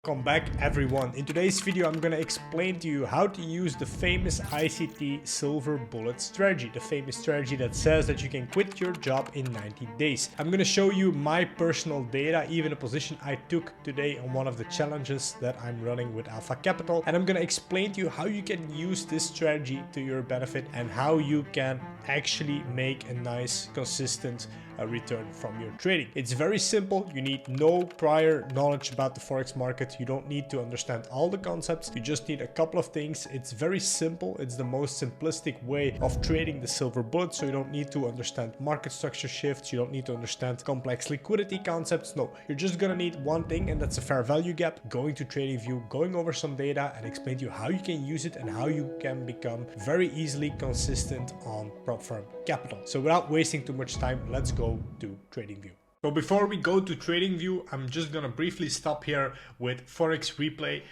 Welcome back everyone. In today's video I'm going to explain to you how to use the famous ICT silver bullet strategy, the famous strategy that says that you can quit your job in 90 days. I'm going to show you my personal data, even a position I took today on one of the challenges that I'm running with Alpha Capital, and I'm going to explain to you how you can use this strategy to your benefit and how you can actually make a nice consistent return from your trading. It's very simple. You need no prior knowledge about the forex market. You don't need to understand all the concepts. You just need a couple of things. It's very simple. It's the most simplistic way of trading the silver bullet. So you don't need to understand market structure shifts. You don't need to understand complex liquidity concepts. No, you're just gonna need one thing, and that's a fair value gap. Going to TradingView, going over some data and explain to you how you can use it and how you can become very easily consistent on prop firm capital. So without wasting too much time, let's go to TradingView. So before we go to TradingView, I'm just gonna briefly stop here with Forex Replay,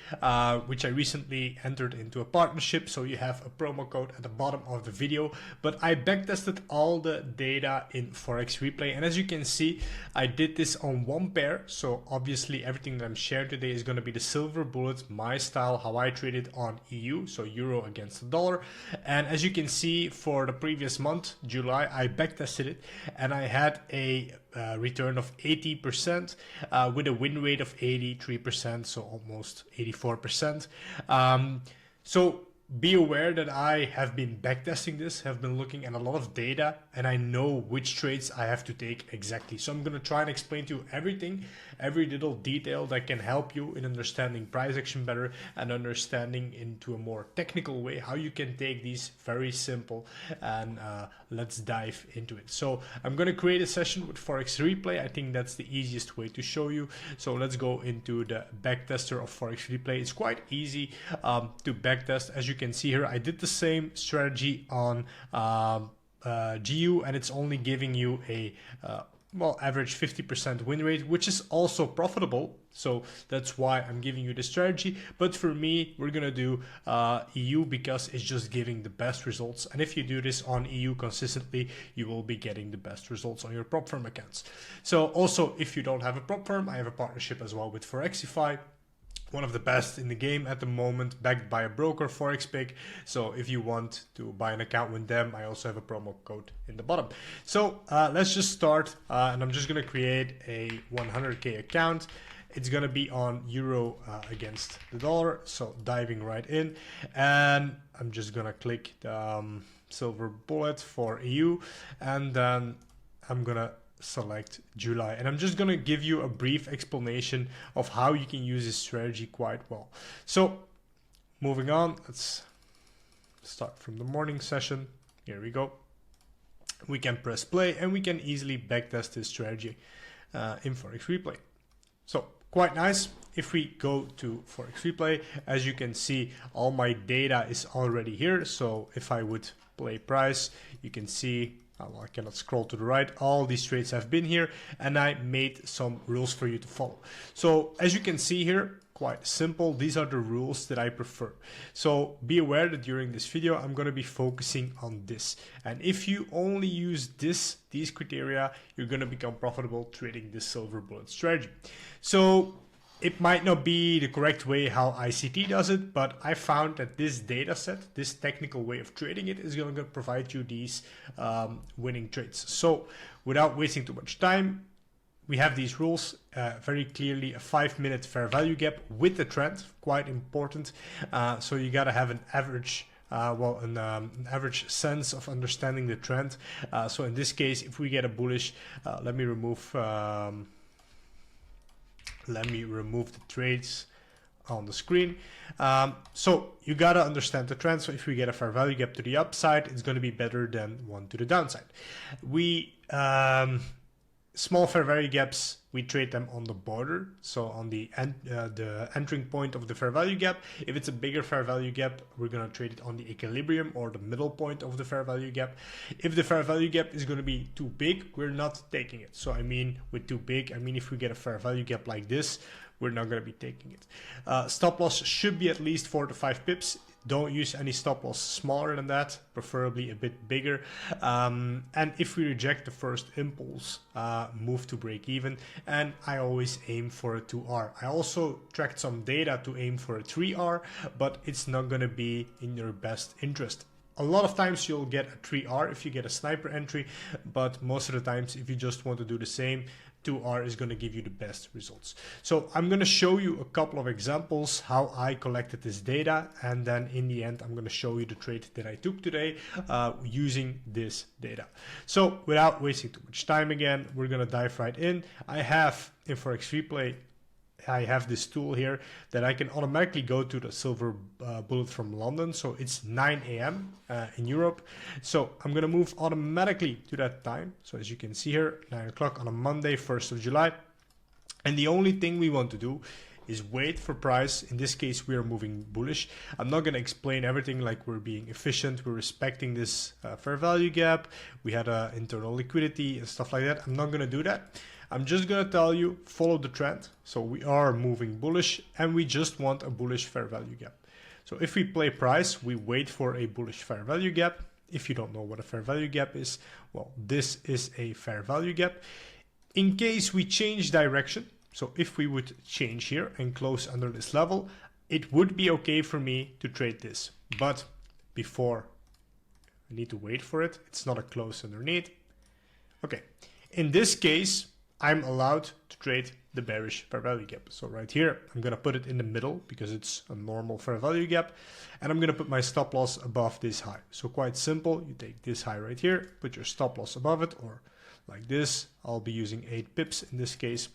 which I recently entered into a partnership. So you have a promo code at the bottom of the video, but I backtested all the data in Forex Replay. And as you can see, I did this on one pair. So obviously everything that I'm sharing today is gonna be the silver bullet, my style, how I traded on EU, so euro against the dollar. And as you can see, for the previous month, July, I backtested it and I had a return of 80% with a win rate of 83%, so almost 84%. So be aware that I have been backtesting this, have been looking at a lot of data, and I know which trades I have to take exactly. So I'm going to try and explain to you everything, every little detail that can help you in understanding price action better and understanding into a more technical way how you can take these very simple, and let's dive into it. So I'm going to create a session with Forex Replay. I think that's the easiest way to show you. So let's go into the backtester of Forex Replay. It's quite easy to backtest. As you can see here, I did the same strategy on GU, and it's only giving you a well, average 50% win rate, which is also profitable. So that's why I'm giving you the strategy. But for me, we're gonna do EU because it's just giving the best results. And if you do this on EU consistently, you will be getting the best results on your prop firm accounts. So also, if you don't have a prop firm, I have a partnership as well with Forexify, one of the best in the game at the moment, backed by a broker, ForexPick. So if you want to buy an account with them, I also have a promo code in the bottom. So let's just start, and I'm just gonna create a 100K account. It's gonna be on euro against the dollar. So diving right in, and I'm just gonna click the silver bullet for EU, and then I'm gonna select July, and I'm just going to give you a brief explanation of how you can use this strategy quite well. So moving on, let's start from the morning session. Here we go. We can press play and we can easily backtest this strategy in Forex Replay. So quite nice. If we go to Forex Replay, as you can see, all my data is already here. So if I would play price, you can see, well, I cannot scroll to the right. All these trades have been here, and I made some rules for you to follow. So as you can see here, quite simple. These are the rules that I prefer. So be aware that during this video, I'm going to be focusing on this. And if you only use these criteria, you're going to become profitable trading this silver bullet strategy. So it might not be the correct way how ICT does it, but I found that this data set, this technical way of trading it, is going to provide you these winning trades. So without wasting too much time, we have these rules very clearly: a 5-minute fair value gap with the trend, quite important. So you got to have an average an average sense of understanding the trend. So in this case, if we get a bullish, let me remove the trades on the screen. So you gotta understand the trend. So if we get a fair value gap to the upside, it's gonna be better than one to the downside. We small fair value gaps, we trade them on the border, so on the entering point of the fair value gap. If it's a bigger fair value gap, we're going to trade it on the equilibrium or the middle point of the fair value gap. If the fair value gap is going to be too big, we're not taking it. So I mean, with too big, I mean if we get a fair value gap like this, we're not going to be taking it. Stop loss should be at least 4 to 5 pips. Don't use any stop loss smaller than that, preferably a bit bigger. And if we reject the first impulse, move to break even. And I always aim for a 2R. I also tracked some data to aim for a 3R, but it's not going to be in your best interest. A lot of times you'll get a 3R if you get a sniper entry, but most of the times if you just want to do the same, 2R is going to give you the best results. So I'm going to show you a couple of examples how I collected this data, and then in the end I'm going to show you the trade that I took today using this data. So without wasting too much time again, we're going to dive right in. I have in Forex Replay, I have this tool here that I can automatically go to the silver bullet from London. So it's 9 a.m. In Europe. So I'm going to move automatically to that time. So as you can see here, 9 o'clock on a Monday, 1st of July. And the only thing we want to do is wait for price. In this case, we are moving bullish. I'm not going to explain everything like we're being efficient. We're respecting this fair value gap. We had internal liquidity and stuff like that. I'm not going to do that. I'm just going to tell you, follow the trend. So we are moving bullish and we just want a bullish fair value gap. So if we play price, we wait for a bullish fair value gap. If you don't know what a fair value gap is, well, this is a fair value gap. In case we change direction, so if we would change here and close under this level, it would be okay for me to trade this. But before, I need to wait for it. It's not a close underneath. Okay, in this case, I'm allowed to trade the bearish fair value gap. So right here, I'm going to put it in the middle because it's a normal fair value gap. And I'm going to put my stop loss above this high. So quite simple. You take this high right here, put your stop loss above it, or like this. I'll be using 8 pips in this case.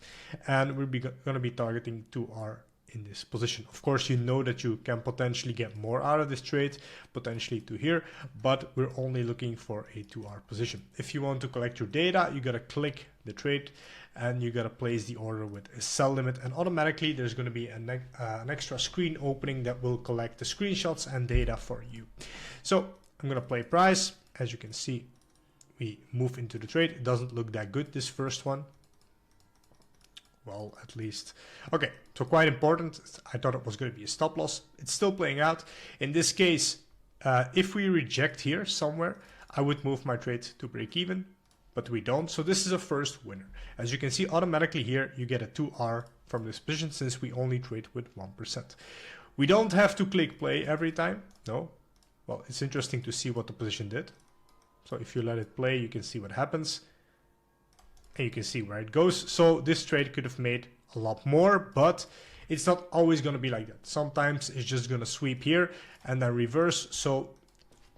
And we're going to be targeting 2R in this position. Of course, you know that you can potentially get more out of this trade, potentially to here, but we're only looking for a 2R position. If you want to collect your data, you got to click the trade and you got to place the order with a sell limit, and automatically there's going to be an extra screen opening that will collect the screenshots and data for you. So I'm going to play price. As you can see, we move into the trade. It doesn't look that good, this first one. Well, at least. Okay, so quite important. I thought it was going to be a stop loss. It's still playing out. In this case, if we reject here somewhere, I would move my trade to break even, but we don't. So this is a first winner. As you can see, automatically here, you get a 2R from this position since we only trade with 1%. We don't have to click play every time. No. Well, it's interesting to see what the position did. So if you let it play, you can see what happens. And you can see where it goes. So this trade could have made a lot more, but it's not always going to be like that. Sometimes it's just going to sweep here and then reverse. So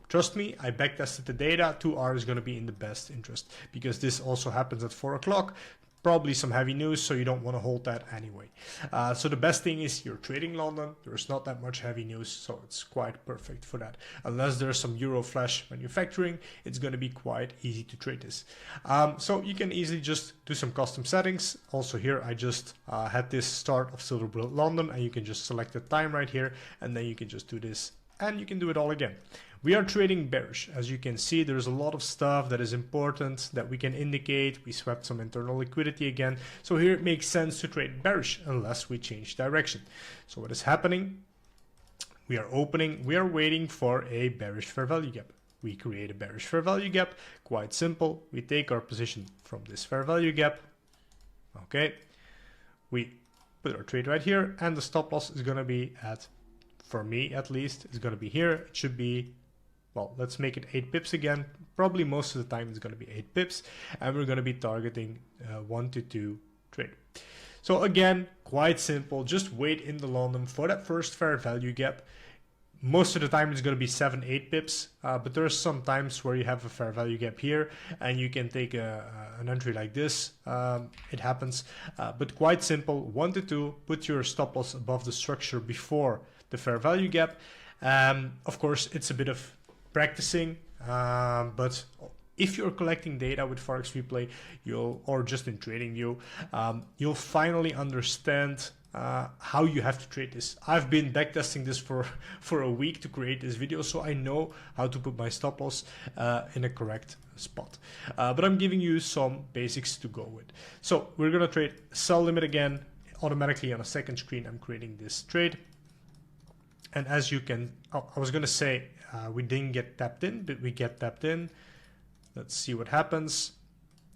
trust me, I backtested the data. 2R is going to be in the best interest because this also happens at 4 o'clock. Probably some heavy news, so you don't want to hold that anyway. So the best thing is you're trading London. There's not that much heavy news, so it's quite perfect for that. Unless there's some Euro flash manufacturing, it's going to be quite easy to trade this. So you can easily just do some custom settings. Also here, I just had this start of Silver Bullet London, and you can just select the time right here, and then you can just do this, and you can do it all again. We are trading bearish. As you can see, there's a lot of stuff that is important that we can indicate. We swept some internal liquidity again. So here it makes sense to trade bearish unless we change direction. So what is happening? We are opening. We are waiting for a bearish fair value gap. We create a bearish fair value gap. Quite simple. We take our position from this fair value gap. Okay. We put our trade right here, and the stop loss is going to be at, for me at least, it's going to be here. It should be, well, let's make it 8 pips again. Probably most of the time it's going to be 8 pips, and we're going to be targeting 1 to 2 trade. So again, quite simple. Just wait in the London for that first fair value gap. Most of the time it's going to be 7-8 pips, but there are some times where you have a fair value gap here and you can take an entry like this. It happens, but quite simple. 1 to 2, put your stop loss above the structure before the fair value gap. Of course, it's a bit of practicing, but if you're collecting data with Forex Replay, or just in TradingView, you'll finally understand how you have to trade this. I've been backtesting this for a week to create this video, so I know how to put my stop loss in a correct spot. But I'm giving you some basics to go with. So we're gonna trade sell limit again. Automatically on a second screen, I'm creating this trade. And as you can, oh, I was going to say we didn't get tapped in, but we get tapped in. Let's see what happens.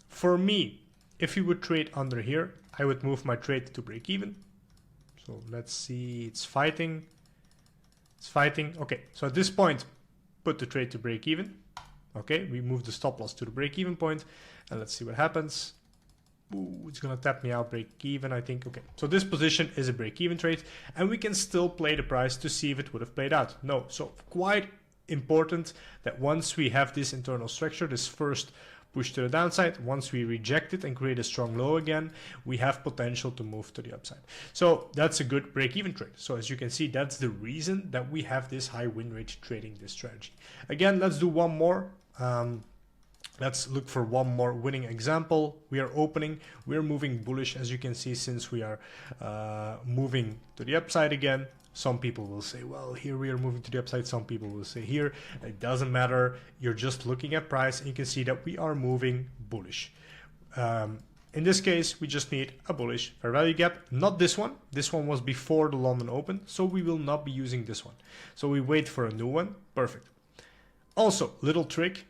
For me, if you would trade under here, I would move my trade to break even. So let's see, it's fighting. It's fighting. Okay, so at this point, put the trade to break even. Okay, we move the stop loss to the break even point, and let's see what happens. Ooh, it's gonna tap me out, break even, I think. Okay, so this position is a break even trade, and we can still play the price to see if it would have played out. No, so quite important that once we have this internal structure, this first push to the downside, once we reject it and create a strong low again, we have potential to move to the upside. So that's a good break-even trade. So as you can see, that's the reason that we have this high win rate trading this strategy. Again, let's do one more. Let's look for one more winning example. We are opening, we're moving bullish, as you can see, since we are moving to the upside again. Some people will say, well, here we are moving to the upside. Some people will say here, it doesn't matter. You're just looking at price and you can see that we are moving bullish. In this case, we just need a bullish fair value gap, not this one. This one was before the London Open, so we will not be using this one. So we wait for a new one. Perfect. Also, little trick,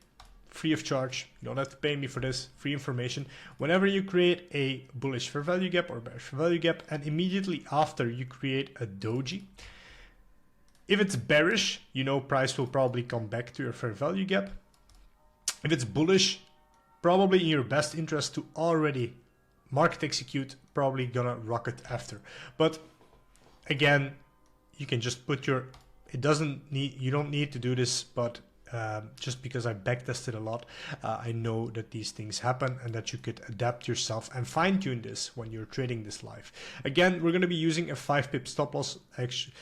free of charge. You don't have to pay me for this, free information. Whenever you create a bullish fair value gap or bearish fair value gap, and immediately after you create a doji, if it's bearish, you know price will probably come back to your fair value gap. If it's bullish, probably in your best interest to already market execute, probably gonna rocket after. But again, you can just put your, it doesn't need, you don't need to do this, but just because I backtested a lot, I know that these things happen and that you could adapt yourself and fine tune this when you're trading this live. Again, we're going to be using a 5 pip stop loss. Actually,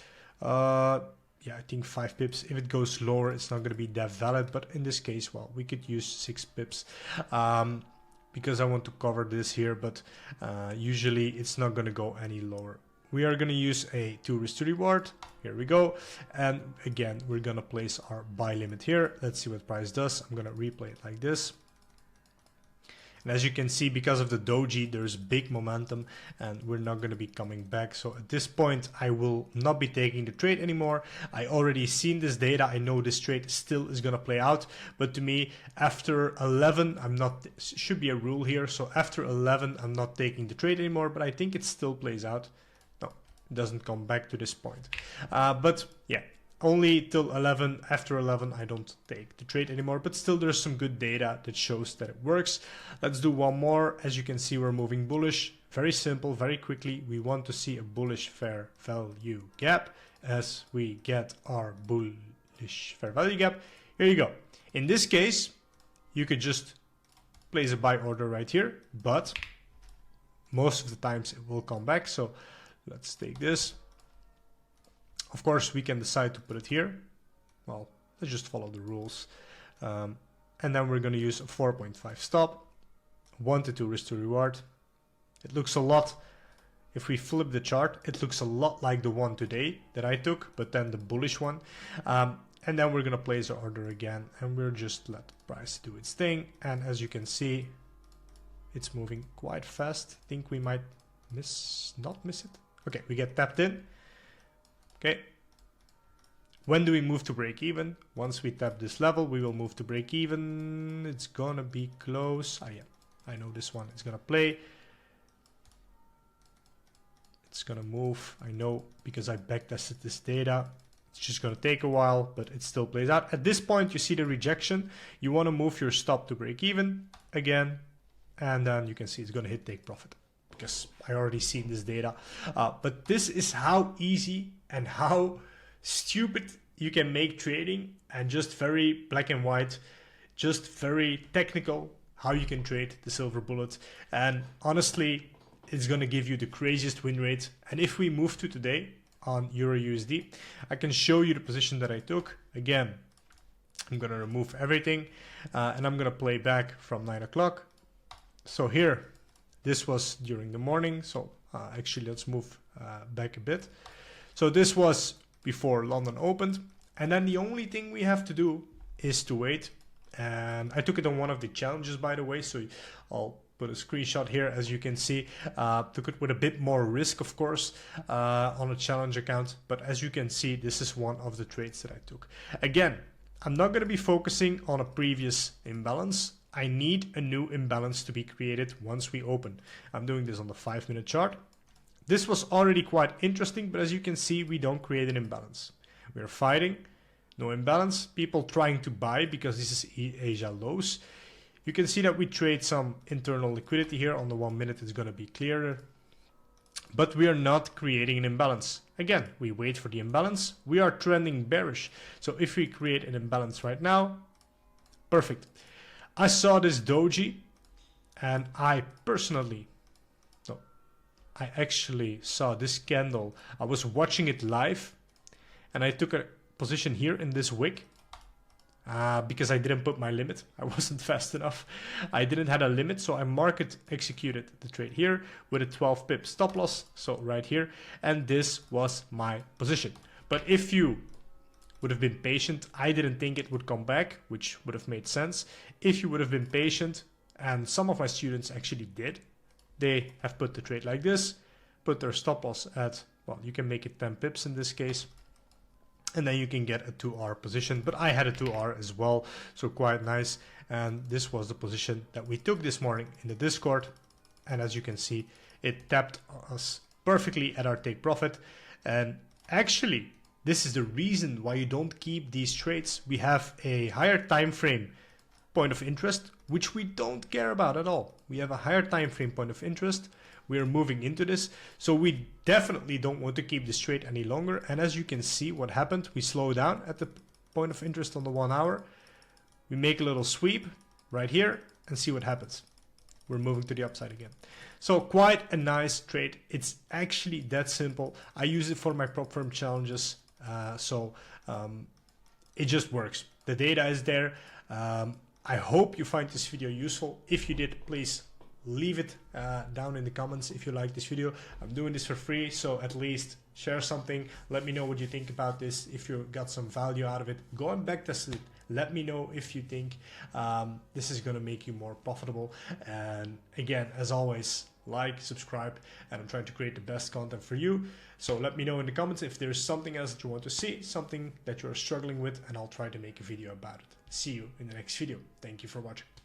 yeah, I think 5 pips. If it goes lower, it's not going to be that valid. But in this case, well, we could use 6 pips because I want to cover this here. But usually it's not going to go any lower. We are going to use a 2 risk to reward. Here we go. And again, we're going to place our buy limit here. Let's see what price does. I'm going to replay it like this. And as you can see, because of the doji, there's big momentum and we're not going to be coming back. So at this point, I will not be taking the trade anymore. I already seen this data. I know this trade still is going to play out. But to me, after 11, I'm not, should be a rule here. So after 11, I'm not taking the trade anymore, but I think it still plays out. Doesn't come back to this point, but yeah, only till 11. After 11 I don't take the trade anymore, but still there's some good data that shows that it works. Let's do one more. As you can see, we're moving bullish. Very simple, very quickly. We want to see a bullish fair value gap. As we get our bullish fair value gap, here you go. In this case, you could just place a buy order right here, but most of the times it will come back. So let's take this. Of course, we can decide to put it here. Well, let's just follow the rules. And then we're going to use a 4.5 stop, 1 to 2 risk to reward. It looks a lot, if we flip the chart, it looks a lot like the one today that I took, but then the bullish one. And then we're going to place our order again, and we'll just let the price do its thing. And as you can see, it's moving quite fast. I think we might not miss it. Okay, we get tapped in. Okay. When do we move to break even? Once we tap this level, we will move to break even. It's gonna be close. Ah, yeah, I know this one is gonna play. It's gonna move. I know because I backtested this data. It's just gonna take a while, but it still plays out. At this point, you see the rejection. You wanna move your stop to break even again. And then you can see it's gonna hit take profit, because I already seen this data. But this is how easy and how stupid you can make trading, and just very black and white, just very technical how you can trade the silver bullet. And honestly, it's going to give you the craziest win rate. And if we move to today on Euro USD, I can show you the position that I took. Again, I'm going to remove everything and I'm going to play back from 9 o'clock. So here, this was during the morning. So actually, let's move back a bit. So this was before London opened. And then the only thing we have to do is to wait. And I took it on one of the challenges, by the way. So I'll put a screenshot here. As you can see, took it with a bit more risk, of course, on a challenge account. But as you can see, this is one of the trades that I took. Again, I'm not going to be focusing on a previous imbalance. I need a new imbalance to be created once we open. I'm doing this on the 5-minute chart. This was already quite interesting, but as you can see, we don't create an imbalance. We're fighting, no imbalance. People trying to buy because this is Asia lows. You can see that we trade some internal liquidity here. On the 1 minute, it's going to be clearer. But we are not creating an imbalance. Again, we wait for the imbalance. We are trending bearish. So if we create an imbalance right now, perfect. I saw this doji and I actually saw this candle. I was watching it live and I took a position here in this wick because I didn't put my limit. I wasn't fast enough. I didn't have a limit, so I market executed the trade here with a 12 pip stop loss, so right here, and this was my position. But if you would have been patient, I didn't think it would come back, which would have made sense. If you would have been patient, and some of my students actually did, they have put the trade like this, put their stop loss at, well, you can make it 10 pips in this case, and then you can get a 2R position. But I had a 2R as well, so quite nice. And this was the position that we took this morning in the Discord. And as you can see, it tapped us perfectly at our take profit. And actually, this is the reason why you don't keep these trades. We have a higher time frame point of interest, which we don't care about at all. We have a higher time frame point of interest. We are moving into this, so we definitely don't want to keep this trade any longer. And as you can see, what happened, we slow down at the point of interest on the 1 hour. We make a little sweep right here and see what happens. We're moving to the upside again. So quite a nice trade. It's actually that simple. I use it for my prop firm challenges, it just works. The data is there. I hope you find this video useful. If you did, please leave it down in the comments if you like this video. I'm doing this for free, so at least share something. Let me know what you think about this. If you got some value out of it, go and backtest it. Let me know if you think this is going to make you more profitable. And again, as always, like, subscribe, and I'm trying to create the best content for you. So let me know in the comments if there's something else that you want to see, something that you're struggling with, and I'll try to make a video about it. See you in the next video. Thank you for watching.